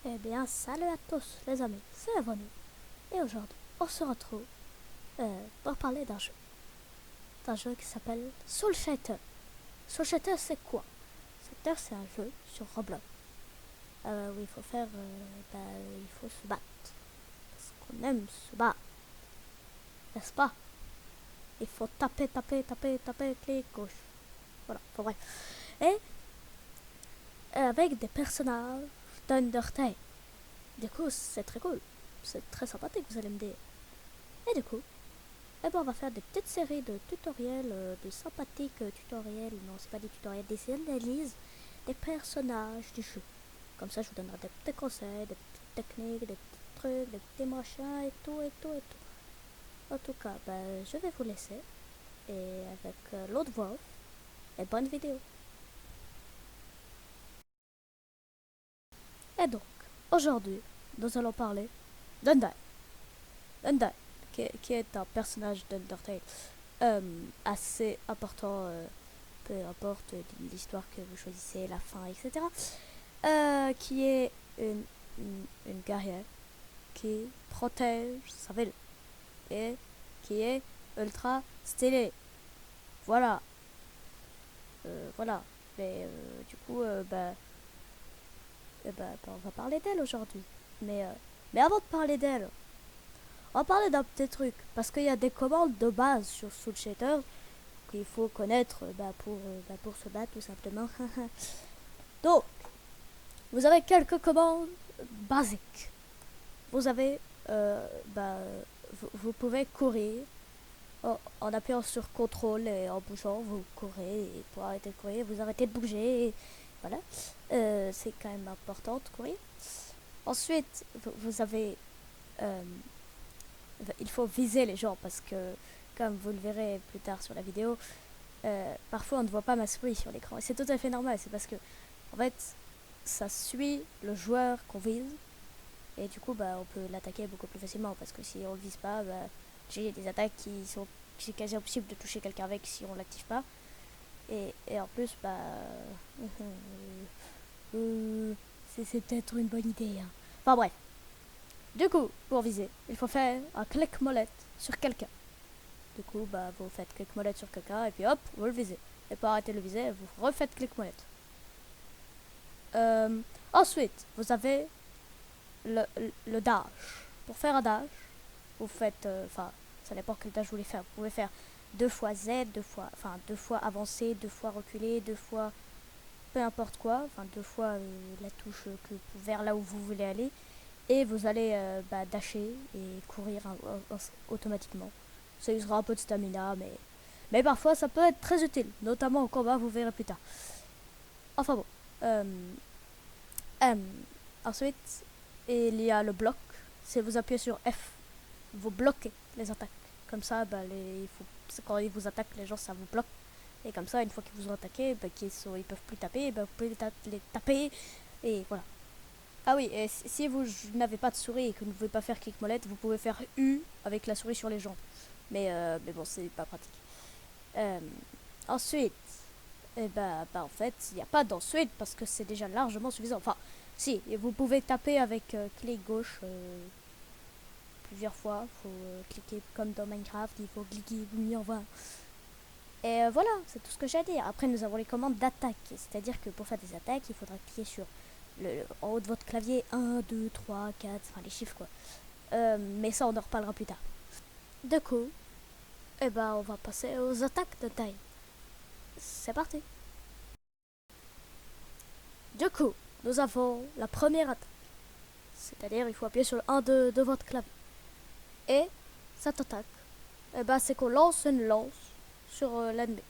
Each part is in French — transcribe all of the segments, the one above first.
Eh bien, salut à tous les amis, c'est Evony. Et aujourd'hui, on se retrouve pour parler d'un jeu. D'un jeu qui s'appelle Soul Shater. Soul Shater, c'est quoi? Shater, c'est un jeu sur Roblox. Où il faut faire... il faut se battre. Parce qu'on aime se battre. N'est-ce pas? Il faut taper, clic gauche. Voilà, enfin bref. Et avec des personnages d'Undertale. Du coup, c'est très cool. C'est très sympathique, vous allez me dire. Et du coup, eh ben, on va faire des petites séries de tutoriels, de sympathiques tutoriels. Non, c'est pas des tutoriels, des analyses des personnages du jeu. Comme ça, je vous donnerai des petits conseils, des petites techniques, des petits trucs, des petits machins et tout, et tout, et tout. En tout cas, ben, je vais vous laisser. Et avec l'autre voix off, et bonne vidéo. Et donc, aujourd'hui, nous allons parler d'Undyne. Undyne, qui est un personnage d'Undertale assez important, peu importe l'histoire que vous choisissez, la fin, etc. Qui est une guerrière qui protège sa ville et qui est ultra stylée. Voilà. Voilà. Mais du coup, on va parler d'elle aujourd'hui. Mais avant de parler d'elle, on va parler d'un petit truc. Parce qu'il y a des commandes de base sur Soul Shader qu'il faut connaître pour se battre tout simplement. Donc, vous avez quelques commandes basiques. Vous avez, vous pouvez courir en appuyant sur CTRL et en bougeant, vous courez. Et pour arrêter de courir, vous arrêtez de bouger. Et voilà, c'est quand même important de courir. Ensuite, vous avez, il faut viser les gens parce que, comme vous le verrez plus tard sur la vidéo, parfois on ne voit pas ma souris sur l'écran. Et c'est tout à fait normal, c'est parce que, en fait, ça suit le joueur qu'on vise. Et du coup, on peut l'attaquer beaucoup plus facilement. Parce que si on le vise pas, j'ai des attaques c'est quasi impossible de toucher quelqu'un avec si on l'active pas. Et en plus, c'est peut-être une bonne idée. Hein. Enfin bref. Du coup, pour viser, il faut faire un clic-molette sur quelqu'un. Du coup, vous faites clic-molette sur quelqu'un et puis hop, vous le visez. Et pour arrêter de le viser, vous refaites clic-molette. Ensuite, vous avez le dash. Pour faire un dash, vous faites, ça dépend quel dash vous voulez faire. Vous pouvez faire 2 fois Z, 2 fois avancer, 2 fois reculer, 2 fois peu importe quoi, 2 fois la touche vers là où vous voulez aller. Et vous allez dasher et courir automatiquement. Ça usera un peu de stamina, mais parfois ça peut être très utile, notamment au combat, vous verrez plus tard. Enfin bon. Ensuite, il y a le bloc. Si vous appuyez sur F, vous bloquez les attaques. Comme ça, quand ils vous attaquent, les gens, ça vous bloque. Et comme ça, une fois qu'ils vous ont attaqué, ils peuvent plus taper, vous pouvez les taper. Et voilà. Ah oui, et si vous n'avez pas de souris et que vous ne pouvez pas faire clic molette, vous pouvez faire U avec la souris sur les jambes. Mais bon, c'est pas pratique. Ensuite, en fait, il n'y a pas d'ensuite parce que c'est déjà largement suffisant. Enfin, si, vous pouvez taper avec clic gauche plusieurs fois. Il faut cliquer comme dans Minecraft, il faut cliquer mieux en vain. Et voilà, c'est tout ce que j'ai à dire. Après, nous avons les commandes d'attaque. C'est-à-dire que pour faire des attaques, il faudra cliquer sur en haut de votre clavier 1, 2, 3, 4, enfin les chiffres quoi. Mais ça, on en reparlera plus tard. Du coup, on va passer aux attaques de taille. C'est parti. Du coup, nous avons la première attaque. C'est-à-dire, il faut appuyer sur le 1 de votre clavier. Et cette attaque, c'est qu'on lance une lance sur l'ennemi.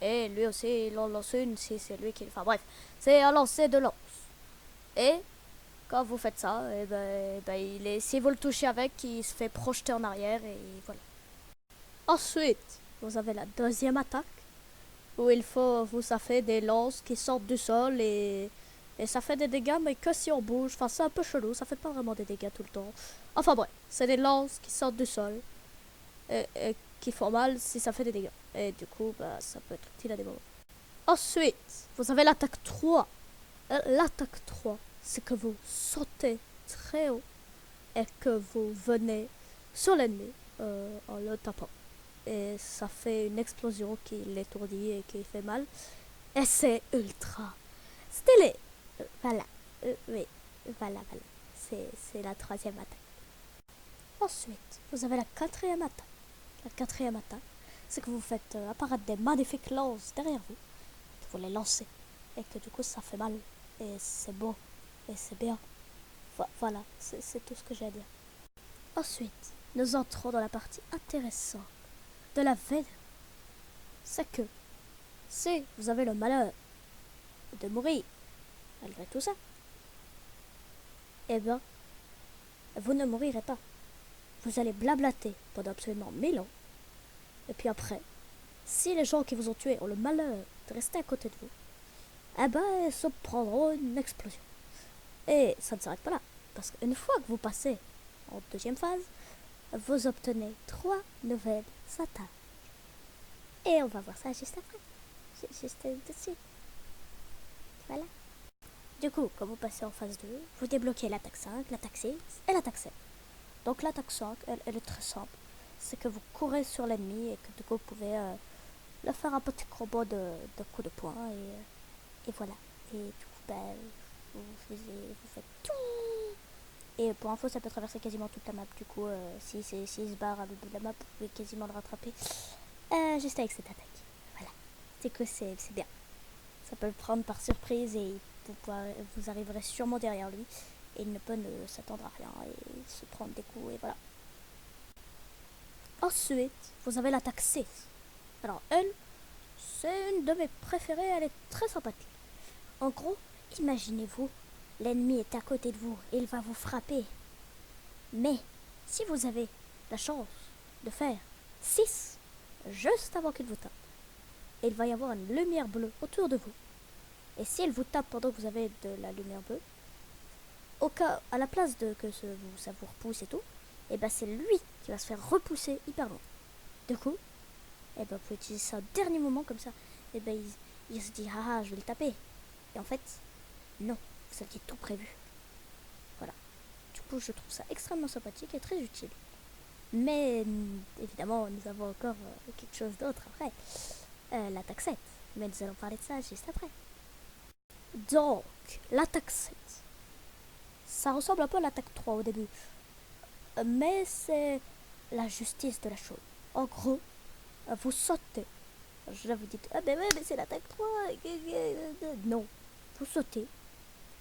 Et lui aussi, il en lance une si c'est lui qui... Enfin bref, c'est un lancer de lance. Et quand vous faites ça, si vous le touchez avec, il se fait projeter en arrière et voilà. Ensuite, vous avez la deuxième attaque où ça fait des lances qui sortent du sol et ça fait des dégâts mais que si on bouge. Enfin, c'est un peu chelou, ça fait pas vraiment des dégâts tout le temps. Enfin bref, c'est des lances qui sortent du sol et qui font mal si ça fait des dégâts. Et du coup, bah, ça peut être utile à des moments. Ensuite, vous avez l'attaque 3. L'attaque 3, c'est que vous sautez très haut et que vous venez sur l'ennemi en le tapant. Et ça fait une explosion qui l'étourdit et qui fait mal. Et c'est ultra stylé. Voilà. Oui, voilà. C'est la troisième attaque. Ensuite, vous avez la quatrième attaque. La quatrième attaque, c'est que vous faites apparaître des magnifiques lances derrière vous. Que vous les lancez. Et que du coup, ça fait mal. Et c'est beau. Et c'est bien. Voilà, c'est tout ce que j'ai à dire. Ensuite, nous entrons dans la partie intéressante de la veine. C'est que si vous avez le malheur de mourir malgré tout ça, eh bien, vous ne mourirez pas. Vous allez blablater pendant absolument 1000 ans. Et puis après, si les gens qui vous ont tué ont le malheur de rester à côté de vous, eh ben, ils se prendront une explosion. Et ça ne s'arrête pas là. Parce qu'une fois que vous passez en deuxième phase, vous obtenez 3 nouvelles attaques. Et on va voir ça juste après. Juste tout de suite. Voilà. Du coup, quand vous passez en phase 2, vous débloquez l'attaque 5, l'attaque 6 et l'attaque 7. Donc l'attaque 5, elle est très simple. C'est que vous courez sur l'ennemi et que du coup vous pouvez le faire un petit combo de coups de poing et voilà. Et du coup, ben, vous faites tout. Et pour info, ça peut traverser quasiment toute la map. Du coup, si se barre à l'autre bout de la map, vous pouvez quasiment le rattraper juste avec cette attaque. Voilà. C'est que c'est bien. Ça peut le prendre par surprise et vous arriverez sûrement derrière lui. Et il ne peut s'attendre à rien et se prendre des coups et voilà. Ensuite, vous avez l'attaque 6. Alors elle, c'est une de mes préférées, elle est très sympathique. En gros, imaginez-vous, l'ennemi est à côté de vous et il va vous frapper. Mais si vous avez la chance de faire 6 juste avant qu'il vous tape, il va y avoir une lumière bleue autour de vous. Et si elle vous tape pendant que vous avez de la lumière bleue, à la place de que ça vous repousse et tout, et ben c'est lui qui va se faire repousser hyper loin. Du coup, et ben vous pouvez utiliser ça au dernier moment comme ça. Et ben il se dit je vais le taper. Et en fait, non, vous aviez tout prévu. Voilà. Du coup, je trouve ça extrêmement sympathique et très utile. Mais évidemment, nous avons encore quelque chose d'autre après. L'attaque 7. Mais nous allons parler de ça juste après. Donc, l'attaque 7. Ça ressemble un peu à l'attaque 3 au début. Mais c'est la justice de la chose. En gros, vous sautez. Je vous dites, ben ouais, mais c'est l'attaque 3. Non, vous sautez.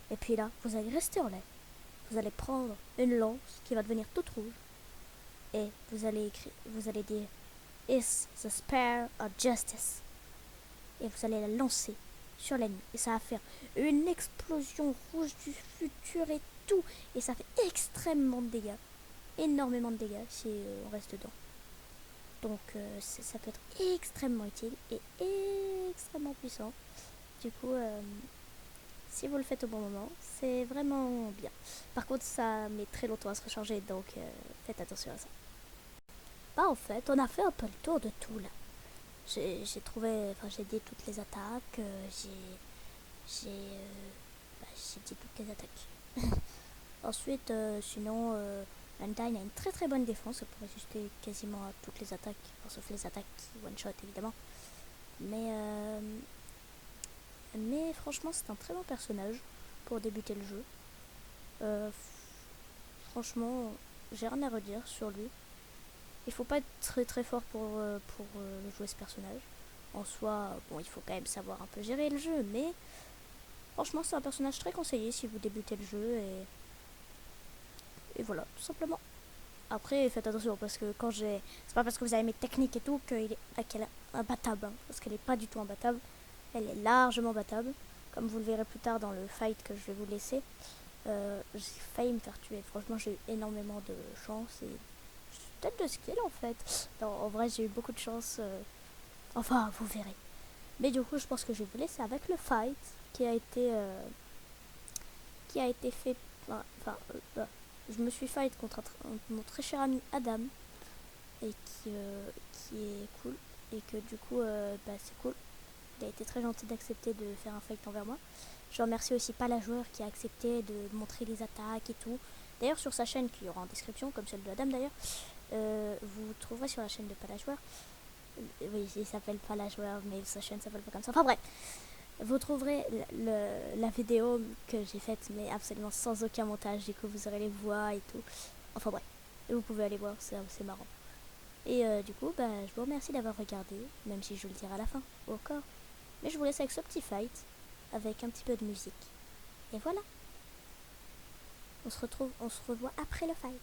Et puis là, vous allez rester en l'air. Vous allez prendre une lance qui va devenir toute rouge. Et vous allez dire, Is the spear of justice. Et vous allez la lancer sur l'ennemi. Et ça va faire une explosion rouge du futur et tout. Et ça fait extrêmement de dégâts. Énormément de dégâts si on reste dedans. Donc ça peut être extrêmement utile et extrêmement puissant. Du coup, si vous le faites au bon moment, c'est vraiment bien. Par contre, ça met très longtemps à se recharger, donc faites attention à ça. Bah en fait, on a fait un peu le tour de tout là. J'ai dit toutes les attaques, j'ai dit toutes les attaques. Ensuite, sinon, Undyne a une très très bonne défense pour résister quasiment à toutes les attaques, enfin, sauf les attaques qui one-shot évidemment. Mais franchement, c'est un très bon personnage pour débuter le jeu. Franchement, j'ai rien à redire sur lui. Il faut pas être très très fort pour jouer ce personnage. En soi, bon, il faut quand même savoir un peu gérer le jeu, mais franchement, c'est un personnage très conseillé si vous débutez le jeu et voilà, tout simplement. Après, faites attention parce que c'est pas parce que vous avez mes techniques et tout qu'elle est imbattable, hein, parce qu'elle est pas du tout imbattable. Elle est largement battable, comme vous le verrez plus tard dans le fight que je vais vous laisser. J'ai failli me faire tuer. Franchement, j'ai eu énormément de chance et peut-être de skill en fait. Non, en vrai, j'ai eu beaucoup de chance. Enfin, vous verrez. Mais du coup, je pense que je vais vous laisser avec le fight qui a été fait. Je me suis fight contre mon très cher ami Adam. et qui est cool. Et que du coup, c'est cool. Il a été très gentil d'accepter de faire un fight envers moi. Je remercie aussi Palajoueur qui a accepté de montrer les attaques et tout. D'ailleurs, sur sa chaîne, qui y aura en description, comme celle de la dame d'ailleurs, vous trouverez sur la chaîne de Palajoueur. Oui, il s'appelle Palajoueur, mais sa chaîne s'appelle pas comme ça. Enfin bref, vous trouverez la vidéo que j'ai faite, mais absolument sans aucun montage. Du coup, vous aurez les voix et tout. Enfin bref, et vous pouvez aller voir, c'est marrant. Et du coup, je vous remercie d'avoir regardé, même si je le dirai à la fin, ou encore. Mais je vous laisse avec ce petit fight, avec un petit peu de musique. Et voilà. On se revoit après le fight.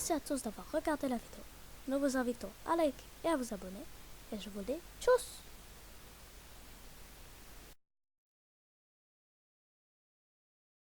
Merci à tous d'avoir regardé la vidéo. Nous vous invitons à liker et à vous abonner. Et je vous dis tchuss!